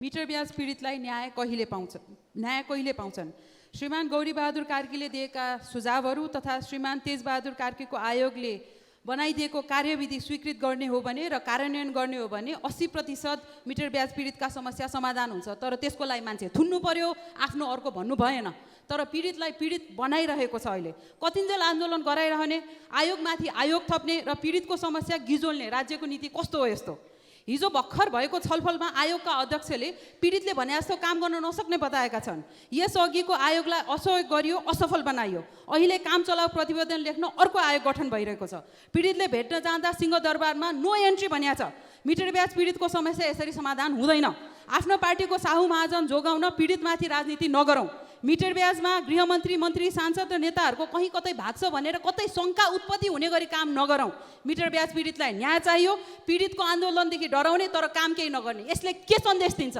Metre ब्याज पीडितलाई न्याय कहिले पाउँछन्? श्रीमान गौरीबहादुर कार्कीले दिएका सुझावहरू तथा श्रीमान तेजबहादुर कार्कीको आयोगले बनाइदिएको कार्यविधि स्वीकृत गर्ने हो भने र कार्यान्वयन गर्ने हो भने 80% मिटर ब्याज पीडितका समस्या समाधान हुन्छ। तर त्यसको लागि मान्छे थुन्नु पर्यो, आफ्नो अर्को भन्नु भएन। तर पीडितलाई पीडित बनाइरहेको छ। अहिले कतिन्जेल आन्दोलन गराइरहने, आयोगमाथि आयोग थप्ने र पीडितको समस्या गिजोल्ने राज्यको नीति कस्तो हो यस्तो? हिजो भर्खर भएको छलफलमा आयोगका अध्यक्षले पीडितले भने जस्तो काम गर्न नसक्ने बताएका छन्। यसअघिको आयोगलाई असहयोग गरियो, असफल बनाइयो। अहिले काम चलाउ प्रतिवेदन लेख्न अर्को आयोग गठन भइरहेको छ। पीडितले भेट्न जाँदा सिंहदरबारमा नो एन्ट्री भनिएको छ। मिटर ब्याज पीडितको समस्या यसरी समाधान हुँदैन। आफ्नो पार्टीको साहु महाजन जोगाउन पीडितमाथि राजनीति नगरौँ। मिटर ब्याजमा गृहमन्त्री, मन्त्री, सांसद र नेताहरूको कहीँ कतै भाग छ भनेर कतै शङ्का उत्पत्ति हुने गरी काम नगरौँ। मिटर ब्याज पीडितलाई न्याय चाहियो। पीडितको आन्दोलनदेखि डराउने तर काम केही नगर्ने, यसले के सन्देश दिन्छ?